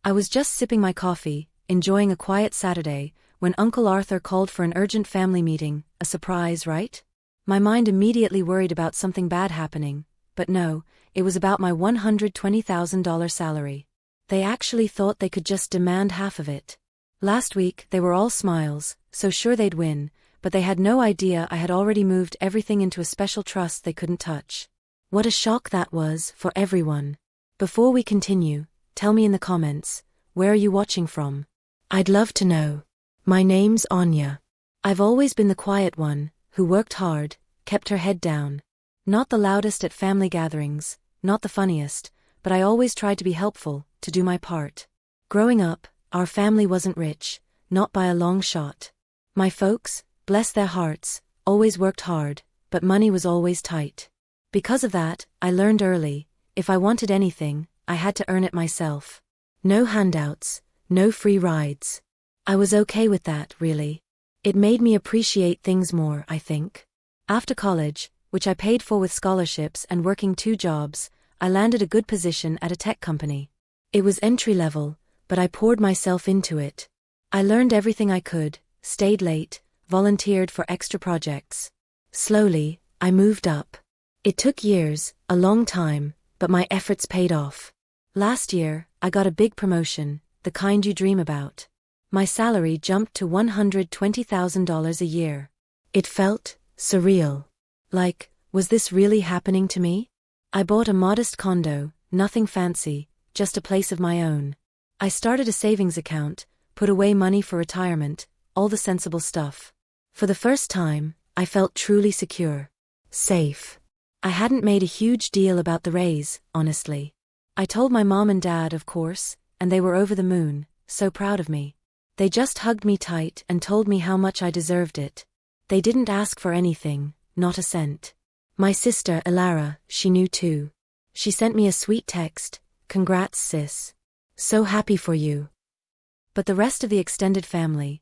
I was just sipping my coffee, enjoying a quiet Saturday, when Uncle Arthur called for an urgent family meeting. A surprise, right? My mind immediately worried about something bad happening, but no, it was about my $120,000 salary. They actually thought they could just demand half of it. Last week they were all smiles, so sure they'd win, but they had no idea I had already moved everything into a special trust they couldn't touch. What a shock that was for everyone. Before we continue, tell me in the comments, where are you watching from? I'd love to know. My name's Anya. I've always been the quiet one, who worked hard, kept her head down. Not the loudest at family gatherings, not the funniest, but I always tried to be helpful, to do my part. Growing up, our family wasn't rich, not by a long shot. My folks, bless their hearts, always worked hard, but money was always tight. Because of that, I learned early, if I wanted anything, I had to earn it myself. No handouts, no free rides. I was okay with that, really. It made me appreciate things more, I think. After college, which I paid for with scholarships and working 2 jobs, I landed a good position at a tech company. It was entry-level, but I poured myself into it. I learned everything I could, stayed late, volunteered for extra projects. Slowly, I moved up. It took years, a long time, but my efforts paid off. Last year, I got a big promotion, the kind you dream about. My salary jumped to $120,000 a year. It felt surreal. Like, was this really happening to me? I bought a modest condo, nothing fancy, just a place of my own. I started a savings account, put away money for retirement, all the sensible stuff. For the first time, I felt truly secure. Safe. I hadn't made a huge deal about the raise, honestly. I told my mom and dad, of course, and they were over the moon, so proud of me. They just hugged me tight and told me how much I deserved it. They didn't ask for anything, not a cent. My sister, Elara, she knew too. She sent me a sweet text, "Congrats, sis. So happy for you." But the rest of the extended family,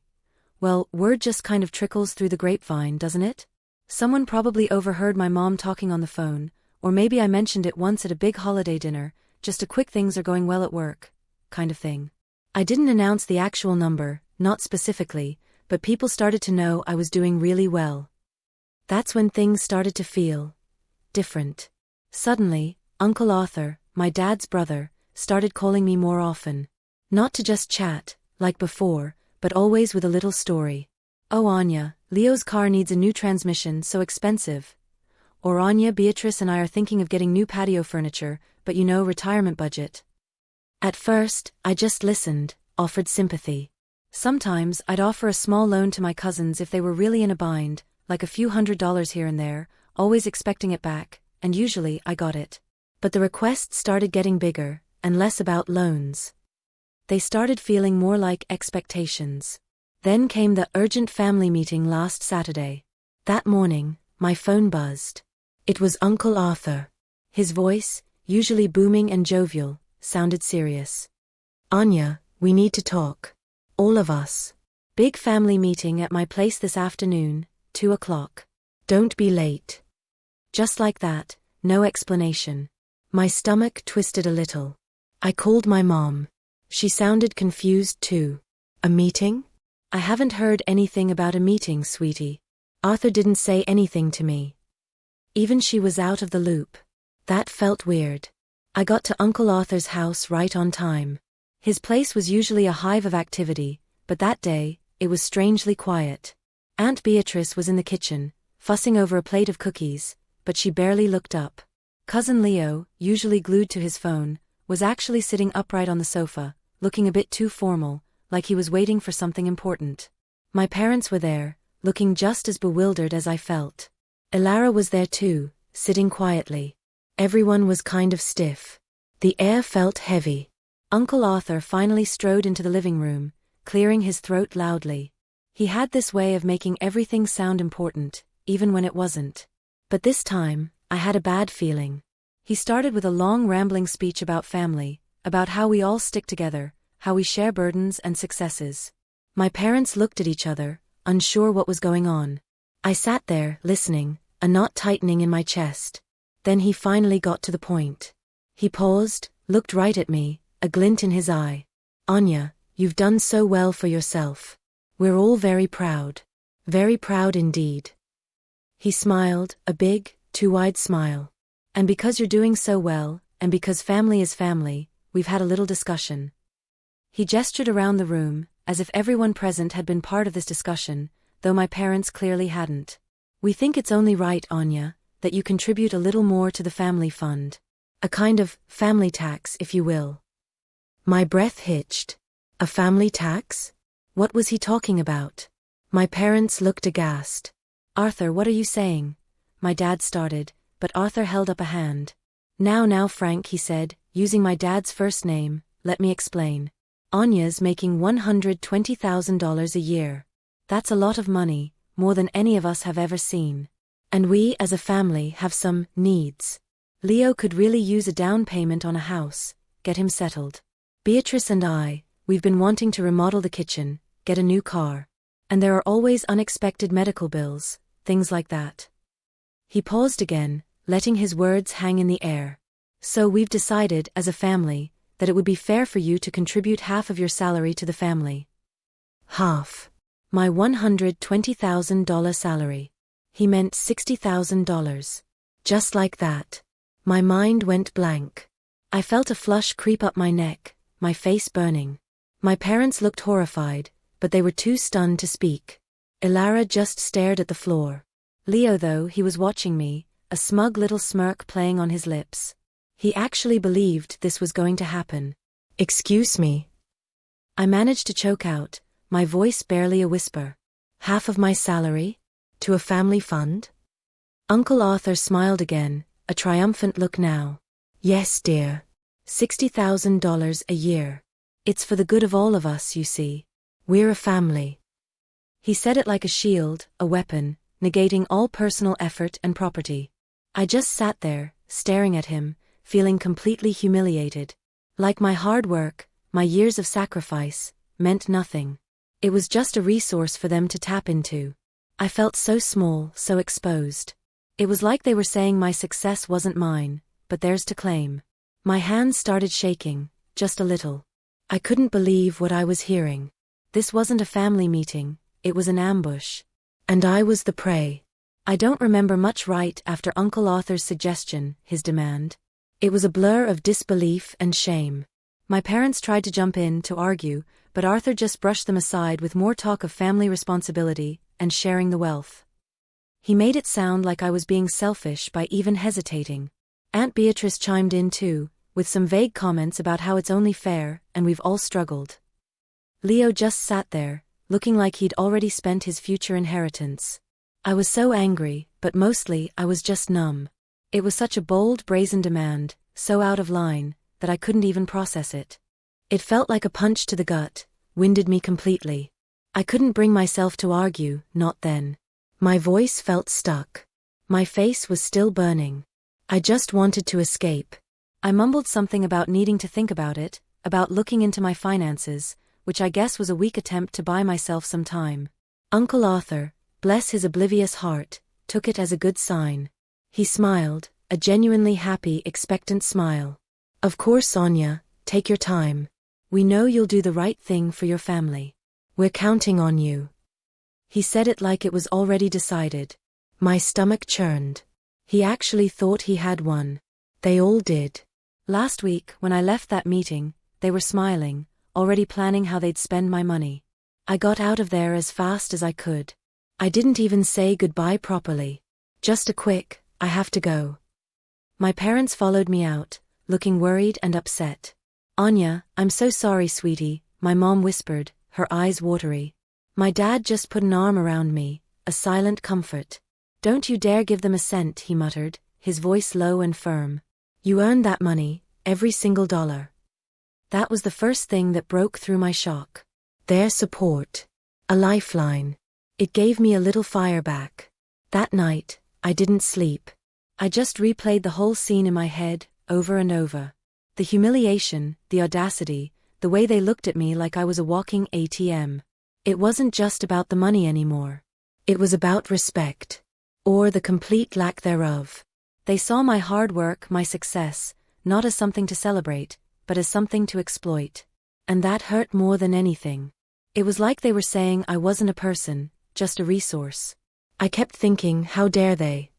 well, word just kind of trickles through the grapevine, doesn't it? Someone probably overheard my mom talking on the phone, or maybe I mentioned it once at a big holiday dinner, just a quick "things are going well at work" kind of thing. I didn't announce the actual number, not specifically, but people started to know I was doing really well. That's when things started to feel different. Suddenly, Uncle Arthur, my dad's brother, started calling me more often. Not to just chat, like before, but always with a little story. "Oh Anya, Leo's car needs a new transmission, so expensive." Or "Anya, Beatrice and I are thinking of getting new patio furniture, but you know, retirement budget." At first, I just listened, offered sympathy. Sometimes I'd offer a small loan to my cousins if they were really in a bind, like a few $100s here and there, always expecting it back, and usually I got it. But the requests started getting bigger, and less about loans. They started feeling more like expectations. Then came the urgent family meeting last Saturday. That morning, my phone buzzed. It was Uncle Arthur. His voice, usually booming and jovial, sounded serious. "Anya, we need to talk. All of us. Big family meeting at my place this afternoon, 2 o'clock. Don't be late." Just like that, no explanation. My stomach twisted a little. I called my mom. She sounded confused too. "A meeting? I haven't heard anything about a meeting, sweetie. Arthur didn't say anything to me." Even she was out of the loop. That felt weird. I got to Uncle Arthur's house right on time. His place was usually a hive of activity, but that day, it was strangely quiet. Aunt Beatrice was in the kitchen, fussing over a plate of cookies, but she barely looked up. Cousin Leo, usually glued to his phone, was actually sitting upright on the sofa, looking a bit too formal, like he was waiting for something important. My parents were there, looking just as bewildered as I felt. Elara was there too, sitting quietly. Everyone was kind of stiff. The air felt heavy. Uncle Arthur finally strode into the living room, clearing his throat loudly. He had this way of making everything sound important, even when it wasn't. But this time, I had a bad feeling. He started with a long rambling speech about family, about how we all stick together, how we share burdens and successes. My parents looked at each other, unsure what was going on. I sat there, listening, a knot tightening in my chest. Then he finally got to the point. He paused, looked right at me, a glint in his eye. Anya, you've done so well for yourself. We're all very proud. Very proud indeed. He smiled, a big, too wide smile. And because you're doing so well, and because family is family, we've had a little discussion. He gestured around the room, as if everyone present had been part of this discussion, though my parents clearly hadn't. We think it's only right, Anya, that you contribute a little more to the family fund. A kind of family tax, if you will. My breath hitched. A family tax? What was he talking about? My parents looked aghast. Arthur, what are you saying? My dad started, but Arthur held up a hand. Now, Frank, he said, using my dad's first name, let me explain. Anya's making $120,000 a year. That's a lot of money, more than any of us have ever seen. And we, as a family, have some needs. Leo could really use a down payment on a house, get him settled. Beatrice and I, we've been wanting to remodel the kitchen, get a new car. And there are always unexpected medical bills, things like that. He paused again, letting his words hang in the air. So we've decided, as a family, that it would be fair for you to contribute half of your salary to the family. Half. My $120,000 salary. He meant $60,000. Just like that. My mind went blank. I felt a flush creep up my neck, my face burning. My parents looked horrified, but they were too stunned to speak. Ilara just stared at the floor. Leo, though, he was watching me, a smug little smirk playing on his lips. He actually believed this was going to happen. Excuse me. I managed to choke out, my voice barely a whisper. Half of my salary? To a family fund? Uncle Arthur smiled again, a triumphant look now. Yes, dear. $60,000 a year. It's for the good of all of us, you see. We're a family. He said it like a shield, a weapon, negating all personal effort and property. I just sat there, staring at him, feeling completely humiliated. Like my hard work, my years of sacrifice, meant nothing. It was just a resource for them to tap into. I felt so small, so exposed. It was like they were saying my success wasn't mine, but theirs to claim. My hands started shaking, just a little. I couldn't believe what I was hearing. This wasn't a family meeting, it was an ambush. And I was the prey. I don't remember much right after Uncle Arthur's suggestion, his demand. It was a blur of disbelief and shame. My parents tried to jump in to argue, but Arthur just brushed them aside with more talk of family responsibility and sharing the wealth. He made it sound like I was being selfish by even hesitating. Aunt Beatrice chimed in too, with some vague comments about how it's only fair and we've all struggled. Leo just sat there, looking like he'd already spent his future inheritance. I was so angry, but mostly I was just numb. It was such a bold, brazen demand, so out of line, that I couldn't even process it. It felt like a punch to the gut, winded me completely. I couldn't bring myself to argue, not then. My voice felt stuck. My face was still burning. I just wanted to escape. I mumbled something about needing to think about it, about looking into my finances, which I guess was a weak attempt to buy myself some time. Uncle Arthur, bless his oblivious heart, took it as a good sign. He smiled, a genuinely happy, expectant smile. Of course, Anya, take your time. We know you'll do the right thing for your family. We're counting on you. He said it like it was already decided. My stomach churned. He actually thought he had won. They all did. Last week, when I left that meeting, they were smiling, already planning how they'd spend my money. I got out of there as fast as I could. I didn't even say goodbye properly. Just a quick, I have to go. My parents followed me out, looking worried and upset. Anya, I'm so sorry, sweetie, my mom whispered, her eyes watery. My dad just put an arm around me, a silent comfort. Don't you dare give them a cent, he muttered, his voice low and firm. You earned that money, every single dollar. That was the first thing that broke through my shock. Their support. A lifeline. It gave me a little fire back. That night, I didn't sleep. I just replayed the whole scene in my head, over and over. The humiliation, the audacity, the way they looked at me like I was a walking ATM. It wasn't just about the money anymore. It was about respect. Or the complete lack thereof. They saw my hard work, my success, not as something to celebrate, but as something to exploit. And that hurt more than anything. It was like they were saying I wasn't a person, just a resource. I kept thinking, how dare they?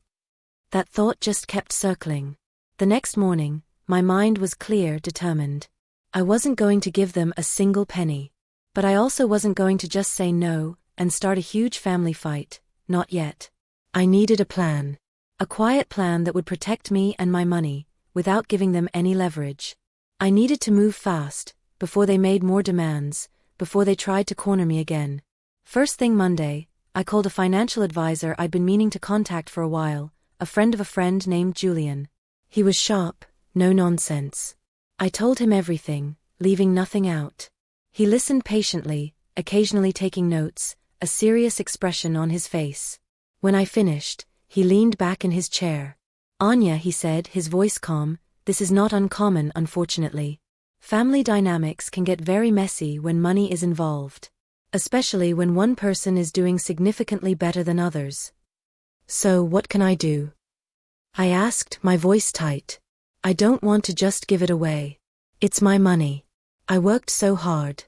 That thought just kept circling. The next morning, my mind was clear, determined. I wasn't going to give them a single penny. But I also wasn't going to just say no and start a huge family fight, not yet. I needed a plan. A quiet plan that would protect me and my money, without giving them any leverage. I needed to move fast, before they made more demands, before they tried to corner me again. First thing Monday, I called a financial advisor I'd been meaning to contact for a while, a friend of a friend named Julian. He was sharp, no nonsense. I told him everything, leaving nothing out. He listened patiently, occasionally taking notes, a serious expression on his face. When I finished, he leaned back in his chair. Anya, he said, his voice calm, this is not uncommon, unfortunately. Family dynamics can get very messy when money is involved. Especially when one person is doing significantly better than others. So what can I do? I asked, my voice tight. I don't want to just give it away. It's my money. I worked so hard.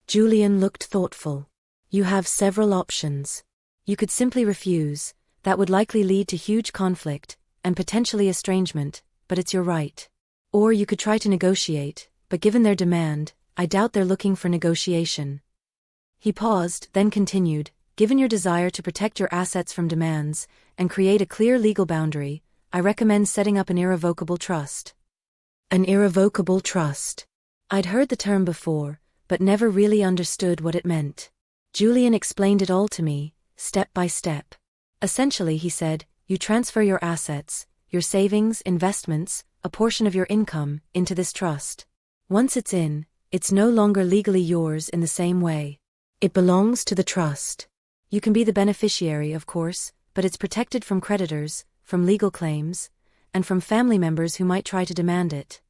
Julian looked thoughtful. You have several options. You could simply refuse, that would likely lead to huge conflict, and potentially estrangement, but it's your right. Or you could try to negotiate, but given their demand, I doubt they're looking for negotiation. He paused, then continued, given your desire to protect your assets from demands, and create a clear legal boundary, I recommend setting up an irrevocable trust. An irrevocable trust. I'd heard the term before, but never really understood what it meant. Julian explained it all to me, step by step. Essentially, he said, you transfer your assets, your savings, investments, a portion of your income, into this trust. Once it's in, it's no longer legally yours in the same way. It belongs to the trust. You can be the beneficiary, of course, but it's protected from creditors, from legal claims, and from family members who might try to demand it.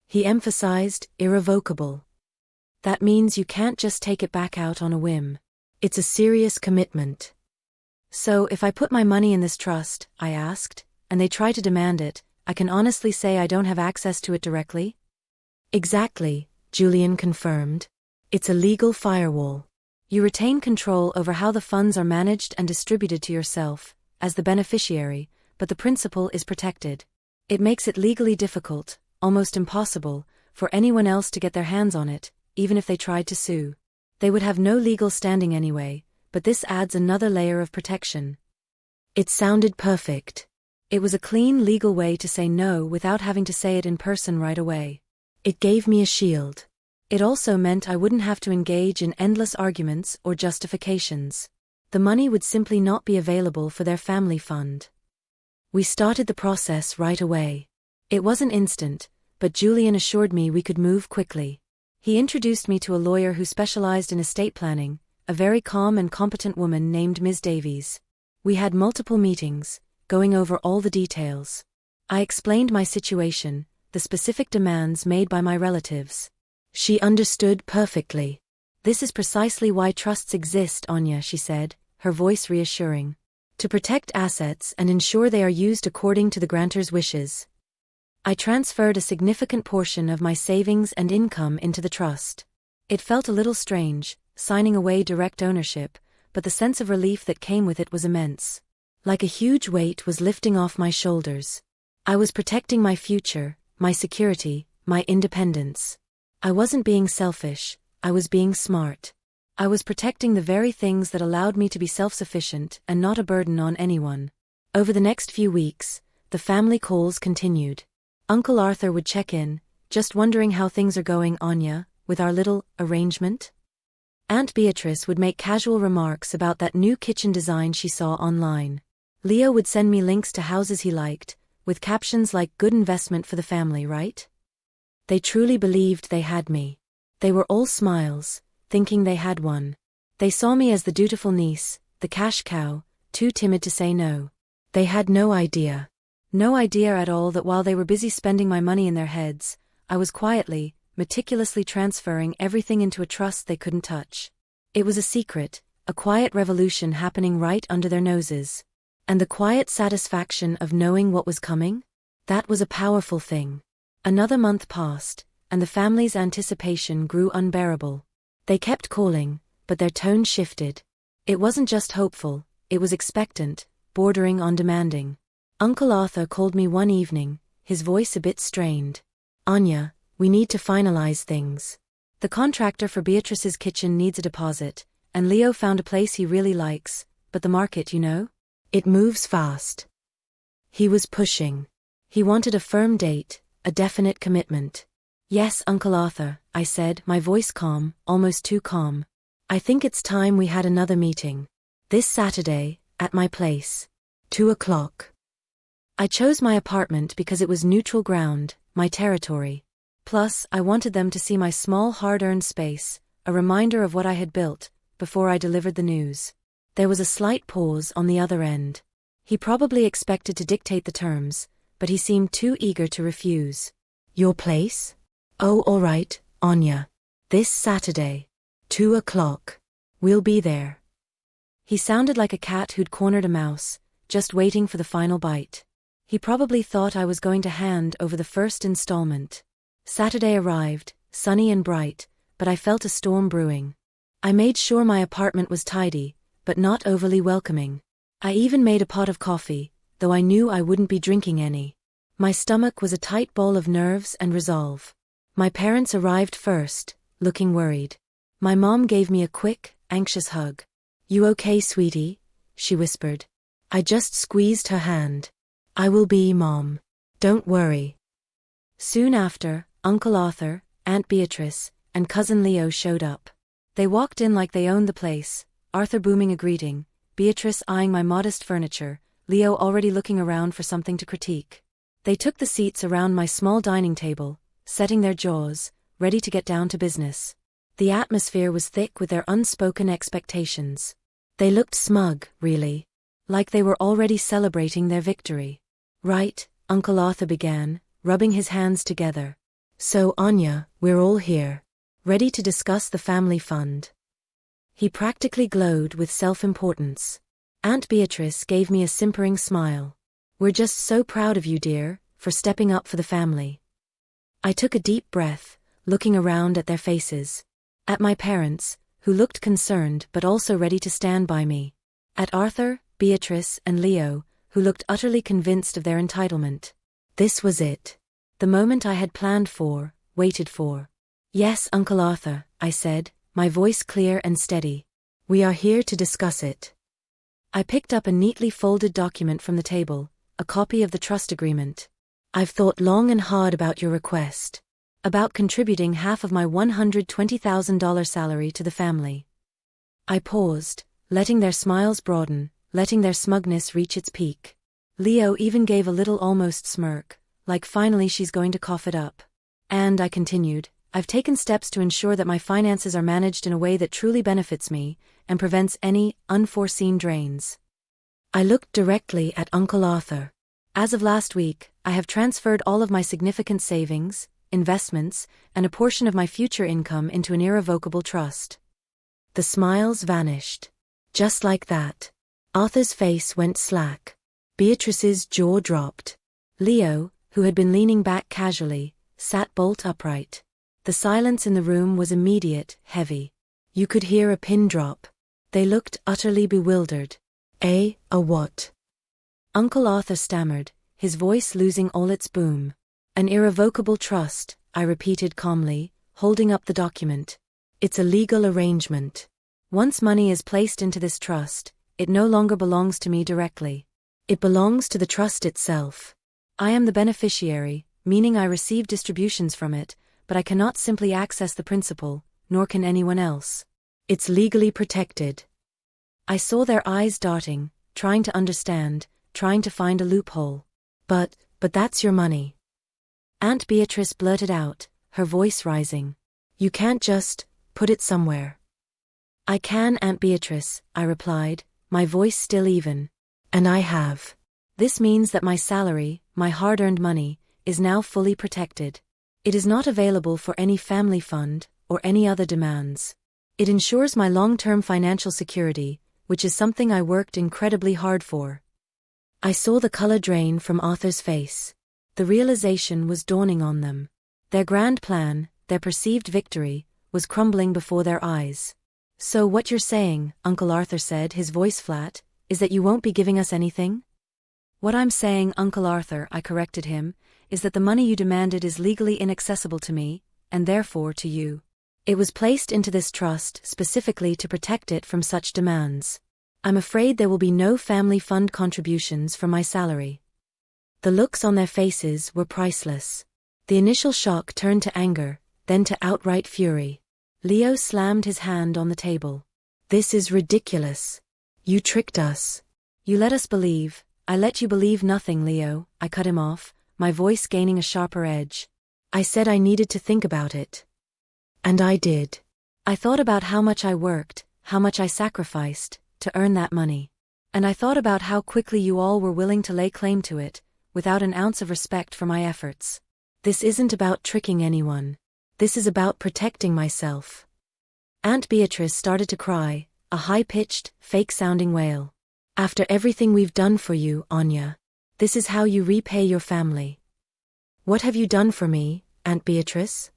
He emphasized, irrevocable. That means you can't just take it back out on a whim. It's a serious commitment. So if I put my money in this trust, I asked, and they try to demand it, I can honestly say I don't have access to it directly? Exactly, Julian confirmed. It's a legal firewall. You retain control over how the funds are managed and distributed to yourself, as the beneficiary, but the principal is protected. It makes it legally difficult, almost impossible, for anyone else to get their hands on it, even if they tried to sue. They would have no legal standing anyway, but this adds another layer of protection. It sounded perfect. It was a clean legal way to say no without having to say it in person right away. It gave me a shield. It also meant I wouldn't have to engage in endless arguments or justifications. The money would simply not be available for their family fund. We started the process right away. It wasn't instant, but Julian assured me we could move quickly. He introduced me to a lawyer who specialized in estate planning, a very calm and competent woman named Ms. Davies. We had multiple meetings, going over all the details. I explained my situation, the specific demands made by my relatives. She understood perfectly. This is precisely why trusts exist, Anya, she said, her voice reassuring. To protect assets and ensure they are used according to the grantor's wishes. I transferred a significant portion of my savings and income into the trust. It felt a little strange, signing away direct ownership, but the sense of relief that came with it was immense. Like a huge weight was lifting off my shoulders. I was protecting my future, my security, my independence. I wasn't being selfish, I was being smart. I was protecting the very things that allowed me to be self-sufficient and not a burden on anyone. Over the next few weeks, the family calls continued. Uncle Arthur would check in, just wondering how things are going, Anya, with our little arrangement. Aunt Beatrice would make casual remarks about that new kitchen design she saw online. Leo would send me links to houses he liked, with captions like good investment for the family, right? They truly believed they had me. They were all smiles, thinking they had one. They saw me as the dutiful niece, the cash cow, too timid to say no. They had no idea. No idea at all that while they were busy spending my money in their heads, I was quietly, meticulously transferring everything into a trust they couldn't touch. It was a secret, a quiet revolution happening right under their noses. And the quiet satisfaction of knowing what was coming? That was a powerful thing. Another month passed, and the family's anticipation grew unbearable. They kept calling, but their tone shifted. It wasn't just hopeful, it was expectant, bordering on demanding. Uncle Arthur called me one evening, his voice a bit strained. "Anya, we need to finalize things. The contractor for Beatrice's kitchen needs a deposit, and Leo found a place he really likes, but the market, it moves fast." He was pushing. He wanted a firm date, a definite commitment. "Yes, Uncle Arthur," I said, my voice calm, almost too calm. "I think it's time we had another meeting. This Saturday, at my place. 2:00. I chose my apartment because it was neutral ground, my territory. Plus, I wanted them to see my small hard-earned space, a reminder of what I had built, before I delivered the news. There was a slight pause on the other end. He probably expected to dictate the terms, but he seemed too eager to refuse. "Your place? Oh, all right, Anya. This Saturday. 2:00. We'll be there." He sounded like a cat who'd cornered a mouse, just waiting for the final bite. He probably thought I was going to hand over the first installment. Saturday arrived, sunny and bright, but I felt a storm brewing. I made sure my apartment was tidy, but not overly welcoming. I even made a pot of coffee, though I knew I wouldn't be drinking any. My stomach was a tight ball of nerves and resolve. My parents arrived first, looking worried. My mom gave me a quick, anxious hug. "You okay, sweetie?" she whispered. I just squeezed her hand. "I will be, Mom. Don't worry." Soon after, Uncle Arthur, Aunt Beatrice, and Cousin Leo showed up. They walked in like they owned the place, Arthur booming a greeting, Beatrice eyeing my modest furniture, Leo already looking around for something to critique. They took the seats around my small dining table, setting their jaws, ready to get down to business. The atmosphere was thick with their unspoken expectations. They looked smug, really. Like they were already celebrating their victory. "Right," Uncle Arthur began, rubbing his hands together. "So, Anya, we're all here. Ready to discuss the family fund." He practically glowed with self-importance. Aunt Beatrice gave me a simpering smile. "We're just so proud of you, dear, for stepping up for the family." I took a deep breath, looking around at their faces. At my parents, who looked concerned but also ready to stand by me. At Arthur, Beatrice, and Leo, who looked utterly convinced of their entitlement. This was it. The moment I had planned for, waited for. "Yes, Uncle Arthur," I said, my voice clear and steady. "We are here to discuss it." I picked up a neatly folded document from the table, a copy of the trust agreement. "I've thought long and hard about your request. About contributing half of my $120,000 salary to the family." I paused, letting their smiles broaden, letting their smugness reach its peak. Leo even gave a little almost smirk, like finally she's going to cough it up. "And," I continued, "I've taken steps to ensure that my finances are managed in a way that truly benefits me, and prevents any unforeseen drains." I looked directly at Uncle Arthur. "As of last week, I have transferred all of my significant savings, investments, and a portion of my future income into an irrevocable trust." The smiles vanished. Just like that. Arthur's face went slack. Beatrice's jaw dropped. Leo, who had been leaning back casually, sat bolt upright. The silence in the room was immediate, heavy. You could hear a pin drop. They looked utterly bewildered. A what?" Uncle Arthur stammered, his voice losing all its boom. "An irrevocable trust," I repeated calmly, holding up the document. "It's a legal arrangement. Once money is placed into this trust, it no longer belongs to me directly. It belongs to the trust itself. I am the beneficiary, meaning I receive distributions from it, but I cannot simply access the principal, nor can anyone else. It's legally protected." I saw their eyes darting, trying to understand, trying to find a loophole. But that's your money." Aunt Beatrice blurted out, her voice rising. "You can't just put it somewhere." "I can, Aunt Beatrice," I replied, my voice still even. "And I have. This means that my salary, my hard-earned money, is now fully protected. It is not available for any family fund, or any other demands. It ensures my long-term financial security, which is something I worked incredibly hard for." I saw the color drain from Arthur's face. The realization was dawning on them. Their grand plan, their perceived victory, was crumbling before their eyes. "So what you're saying," Uncle Arthur said, his voice flat, "is that you won't be giving us anything?" "What I'm saying, Uncle Arthur," I corrected him, "is that the money you demanded is legally inaccessible to me, and therefore to you. It was placed into this trust specifically to protect it from such demands. I'm afraid there will be no family fund contributions from my salary." The looks on their faces were priceless. The initial shock turned to anger, then to outright fury. Leo slammed his hand on the table. "This is ridiculous. You tricked us. You let us believe." "I let you believe nothing, Leo," I cut him off, my voice gaining a sharper edge. "I said I needed to think about it. And I did. I thought about how much I worked, how much I sacrificed, to earn that money. And I thought about how quickly you all were willing to lay claim to it, without an ounce of respect for my efforts. This isn't about tricking anyone. This is about protecting myself." Aunt Beatrice started to cry, a high-pitched, fake-sounding wail. "After everything we've done for you, Anya, this is how you repay your family." "What have you done for me, Aunt Beatrice?"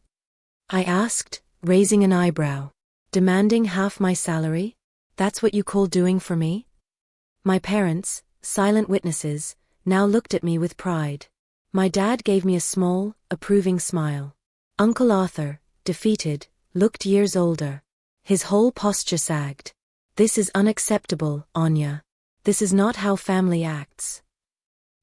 I asked, raising an eyebrow. "Demanding half my salary? That's what you call doing for me?" My parents, silent witnesses, now looked at me with pride. My dad gave me a small, approving smile. Uncle Arthur, defeated, looked years older. His whole posture sagged. "This is unacceptable, Anya. This is not how family acts."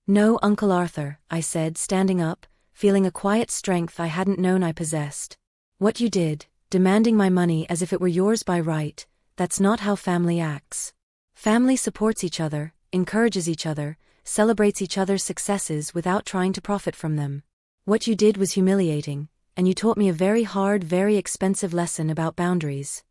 "No, Uncle Arthur," I said, standing up, feeling a quiet strength I hadn't known I possessed. "What you did, demanding my money as if it were yours by right, that's not how family acts. Family supports each other, encourages each other, celebrates each other's successes without trying to profit from them. What you did was humiliating, and you taught me a very hard, very expensive lesson about boundaries."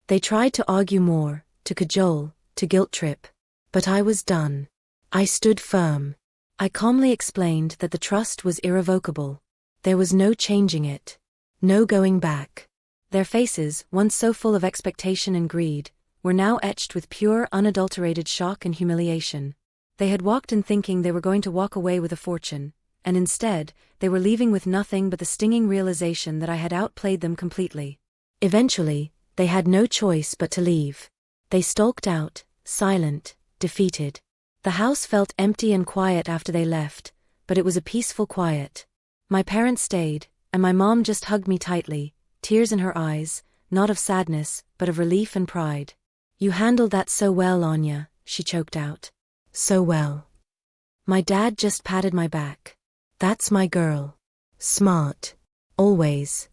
They tried to argue more, to cajole, to guilt-trip. But I was done. I stood firm. I calmly explained that the trust was irrevocable. There was no changing it. No going back. Their faces, once so full of expectation and greed, were now etched with pure, unadulterated shock and humiliation. They had walked in thinking they were going to walk away with a fortune, and instead, they were leaving with nothing but the stinging realization that I had outplayed them completely. Eventually, they had no choice but to leave. They stalked out, silent, defeated. The house felt empty and quiet after they left, but it was a peaceful quiet. My parents stayed, and my mom just hugged me tightly, tears in her eyes, not of sadness, but of relief and pride. "You handled that so well, Anya," she choked out. "So well." My dad just patted my back. "That's my girl. Smart. Always."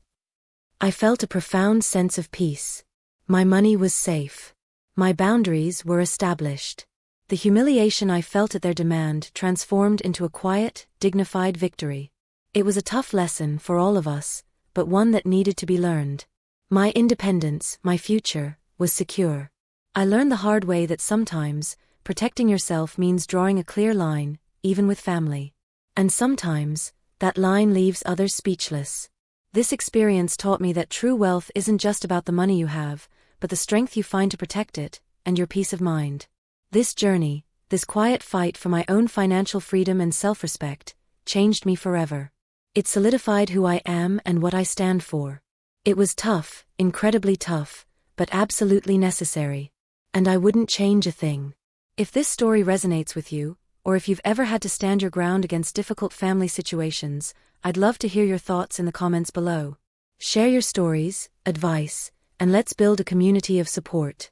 I felt a profound sense of peace. My money was safe. My boundaries were established. The humiliation I felt at their demand transformed into a quiet, dignified victory. It was a tough lesson for all of us, but one that needed to be learned. My independence, my future, was secure. I learned the hard way that sometimes, protecting yourself means drawing a clear line, even with family. And sometimes, that line leaves others speechless. This experience taught me that true wealth isn't just about the money you have, but the strength you find to protect it, and your peace of mind. This journey, this quiet fight for my own financial freedom and self-respect, changed me forever. It solidified who I am and what I stand for. It was tough, incredibly tough, but absolutely necessary. And I wouldn't change a thing. If this story resonates with you, or if you've ever had to stand your ground against difficult family situations, I'd love to hear your thoughts in the comments below. Share your stories, advice, and let's build a community of support.